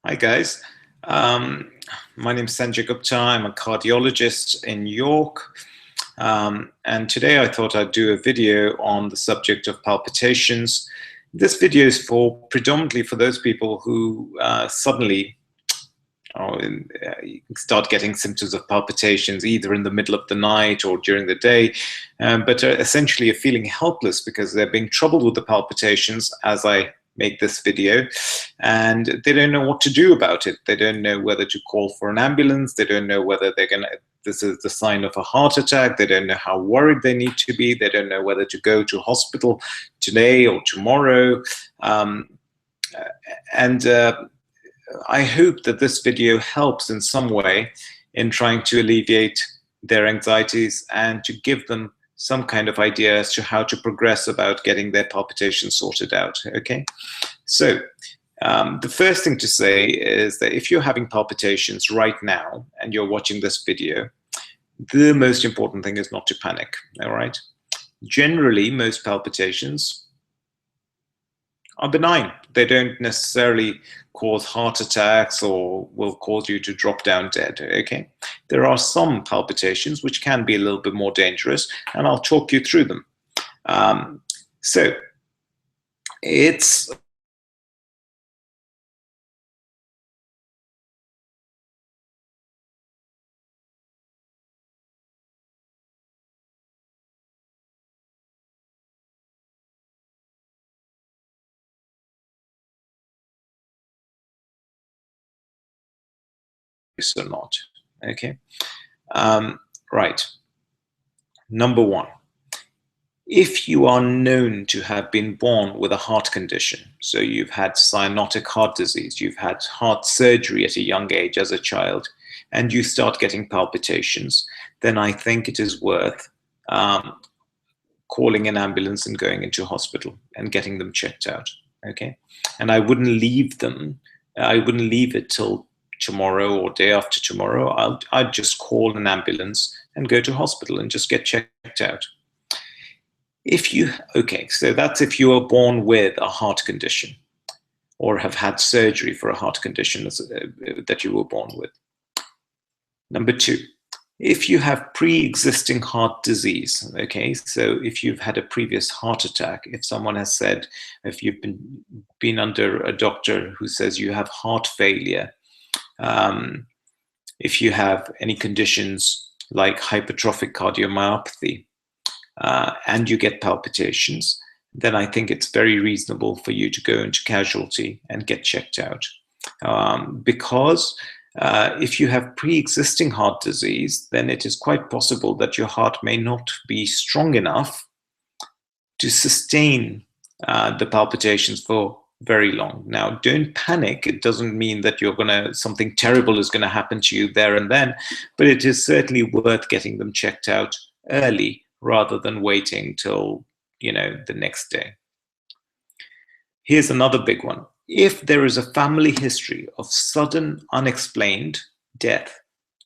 Hi, guys. Um, my name is Sanjay Gupta. I'm a cardiologist in York. And today I thought I'd do a video on the subject of palpitations. This video is predominantly for those people who suddenly start getting symptoms of palpitations either in the middle of the night or during the day, but essentially are feeling helpless because they're being troubled with the palpitations as I make this video, and they don't know what to do about it. They don't know whether to call for an ambulance. They don't know whether this is the sign of a heart attack. They don't know how worried they need to be. They don't know whether to go to hospital today or tomorrow. And I hope that this video helps in some way in trying to alleviate their anxieties and to give them some kind of idea as to how to progress about getting their palpitations sorted out. Okay, so the first thing to say is that if you're having palpitations right now and you're watching this video, the most important thing is not to panic. All right, generally most palpitations are benign. They don't necessarily cause heart attacks or will cause you to drop down dead. Okay, there are some palpitations which can be a little bit more dangerous, and I'll talk you through them. So it's or not. Okay, right. Number one, if you are known to have been born with a heart condition, so you've had cyanotic heart disease, you've had heart surgery at a young age as a child, and you start getting palpitations, then I think it is worth calling an ambulance and going into hospital and getting them checked out. Okay, and I wouldn't leave it till tomorrow or day after tomorrow. I'd just call an ambulance and go to hospital and just get checked out. Okay, so that's if you are born with a heart condition or have had surgery for a heart condition that you were born with. Number two, if you have pre-existing heart disease, okay, so if you've had a previous heart attack, if someone has said, if you've been under a doctor who says you have heart failure, if you have any conditions like hypertrophic cardiomyopathy, and you get palpitations, then I think it's very reasonable for you to go into casualty and get checked out. Because if you have pre-existing heart disease, then it is quite possible that your heart may not be strong enough to sustain the palpitations for very long. Now, don't panic. It doesn't mean that something terrible is going to happen to you there and then, but it is certainly worth getting them checked out early rather than waiting till, the next day. Here's another big one. If there is a family history of sudden unexplained death,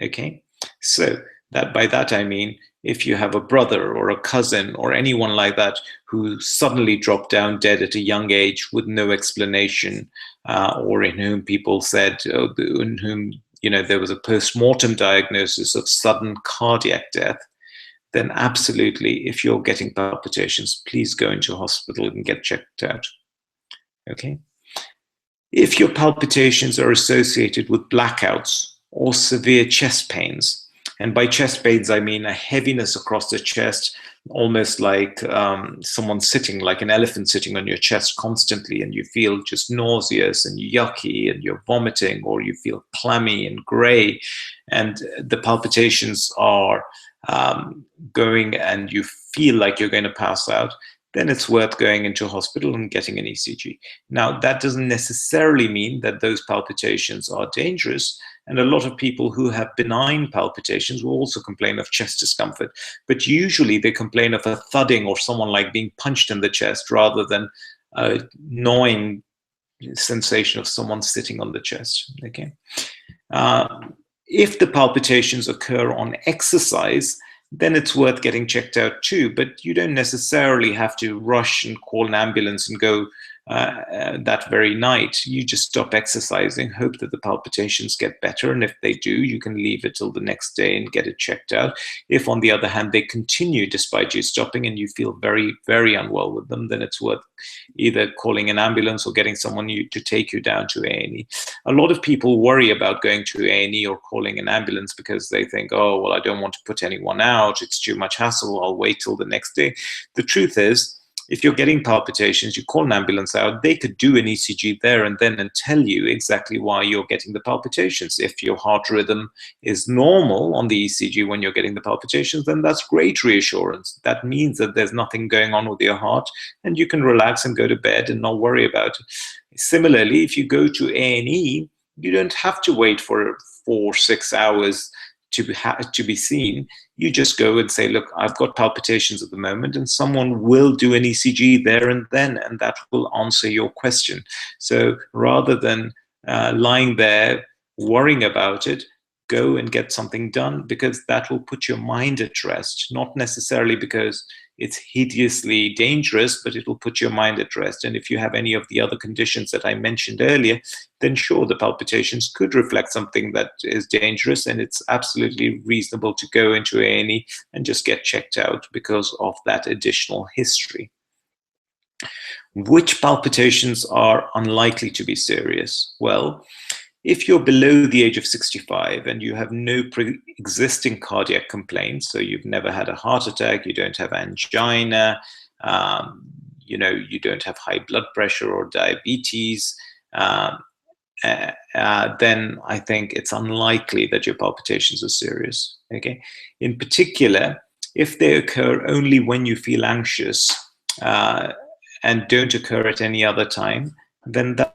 okay, so by that I mean if you have a brother or a cousin or anyone like that who suddenly dropped down dead at a young age with no explanation, or in whom people said, in whom there was a post-mortem diagnosis of sudden cardiac death, then absolutely, if you're getting palpitations, please go into hospital and get checked out. Okay. If your palpitations are associated with blackouts or severe chest pains, and by chest pains, I mean a heaviness across the chest, almost like someone sitting, like an elephant sitting on your chest constantly, and you feel just nauseous and yucky and you're vomiting, or you feel clammy and gray, and the palpitations are going and you feel like you're going to pass out, then it's worth going into hospital and getting an ECG. Now, that doesn't necessarily mean that those palpitations are dangerous. And a lot of people who have benign palpitations will also complain of chest discomfort. But usually they complain of a thudding or someone like being punched in the chest rather than a gnawing sensation of someone sitting on the chest. Okay. If the palpitations occur on exercise, then it's worth getting checked out too. But you don't necessarily have to rush and call an ambulance and go that very night, you just stop exercising, hope that the palpitations get better. And if they do, you can leave it till the next day and get it checked out. If, on the other hand, they continue despite you stopping and you feel very, very unwell with them, then it's worth either calling an ambulance or getting someone to take you down to A&E. A lot of people worry about going to A&E or calling an ambulance because they think, oh, well, I don't want to put anyone out. It's too much hassle. I'll wait till the next day. The truth is, if you're getting palpitations, you call an ambulance out, they could do an ECG there and then and tell you exactly why you're getting the palpitations. If your heart rhythm is normal on the ECG when you're getting the palpitations, then that's great reassurance. That means that there's nothing going on with your heart and you can relax and go to bed and not worry about it. Similarly, if you go to A&E, you don't have to wait for 4-6 hours to be seen. You just go and say, look, I've got palpitations at the moment, and someone will do an ECG there and then, and that will answer your question. So rather than lying there worrying about it, go and get something done, because that will put your mind at rest, not necessarily because it's hideously dangerous, but it will put your mind at rest. And if you have any of the other conditions that I mentioned earlier, then sure, the palpitations could reflect something that is dangerous, and it's absolutely reasonable to go into A&E and just get checked out because of that additional history. Which palpitations are unlikely to be serious? Well, if you're below the age of 65 and you have no pre-existing cardiac complaints, so you've never had a heart attack, you don't have angina, you don't have high blood pressure or diabetes, then I think it's unlikely that your palpitations are serious. Okay. In particular, if they occur only when you feel anxious and don't occur at any other time, then that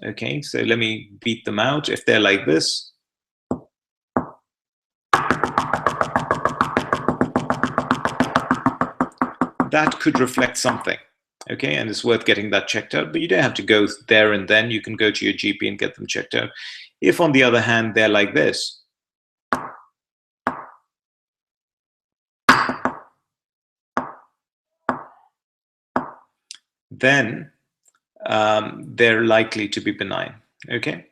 okay, so let me beat them out. If they're like this, that could reflect something. Okay, and it's worth getting that checked out, but you don't have to go there and then. You can go to your GP and get them checked out. If, on the other hand, they're like this, then they're likely to be benign. Okay.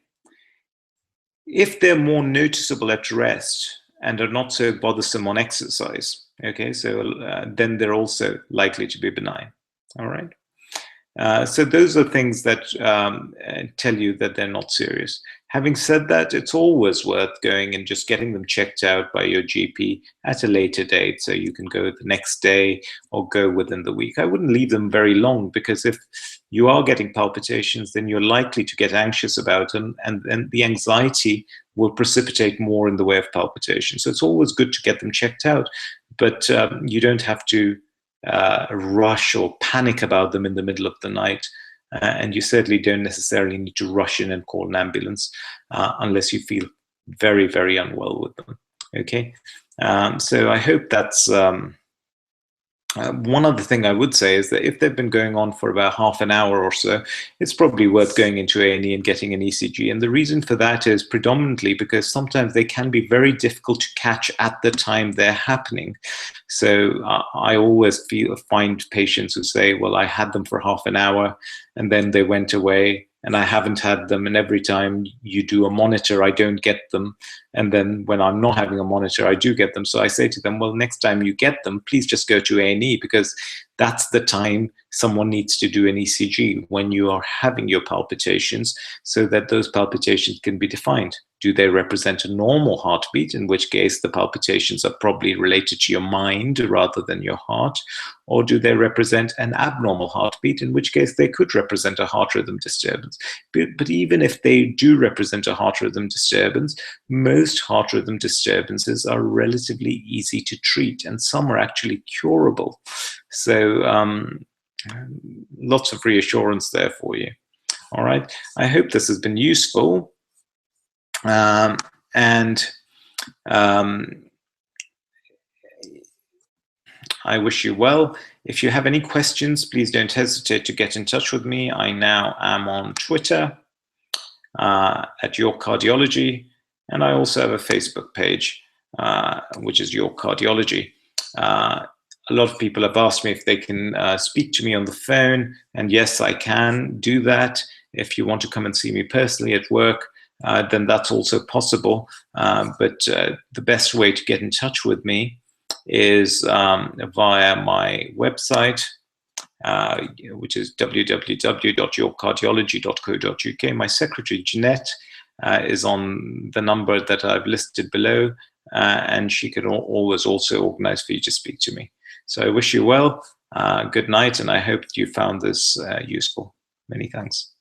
If they're more noticeable at rest and are not so bothersome on exercise, okay, so then they're also likely to be benign. All right. So those are things that tell you that they're not serious. Having said that, it's always worth going and just getting them checked out by your GP at a later date, so you can go the next day or go within the week. I wouldn't leave them very long, because if you are getting palpitations, then you're likely to get anxious about them, and then the anxiety will precipitate more in the way of palpitations. So it's always good to get them checked out, but you don't have to rush or panic about them in the middle of the night. And you certainly don't necessarily need to rush in and call an ambulance unless you feel very, very unwell with them. Okay, so I hope that's one other thing I would say is that if they've been going on for about half an hour or so, it's probably worth going into A&E and getting an ECG. And the reason for that is predominantly because sometimes they can be very difficult to catch at the time they're happening. So I always find patients who say, well, I had them for half an hour and then they went away, and I haven't had them, and every time you do a monitor, I don't get them. And then when I'm not having a monitor, I do get them. So I say to them, well, next time you get them, please just go to A&E, because that's the time someone needs to do an ECG, when you are having your palpitations, so that those palpitations can be defined. Do they represent a normal heartbeat, in which case the palpitations are probably related to your mind rather than your heart? Or do they represent an abnormal heartbeat, in which case they could represent a heart rhythm disturbance? But even if they do represent a heart rhythm disturbance, most heart rhythm disturbances are relatively easy to treat, and some are actually curable. So lots of reassurance there for you. All right. I hope this has been useful. I wish you well. If you have any questions, please don't hesitate to get in touch with me. I now am on Twitter at Your Cardiology, and I also have a Facebook page, which is Your Cardiology. A lot of people have asked me if they can speak to me on the phone, and yes, I can do that. If you want to come and see me personally at work, then that's also possible. But the best way to get in touch with me is via my website, which is www.yourcardiology.co.uk. My secretary, Jeanette, is on the number that I've listed below, and she can always also organize for you to speak to me. So I wish you well, good night, and I hope you found this useful. Many thanks.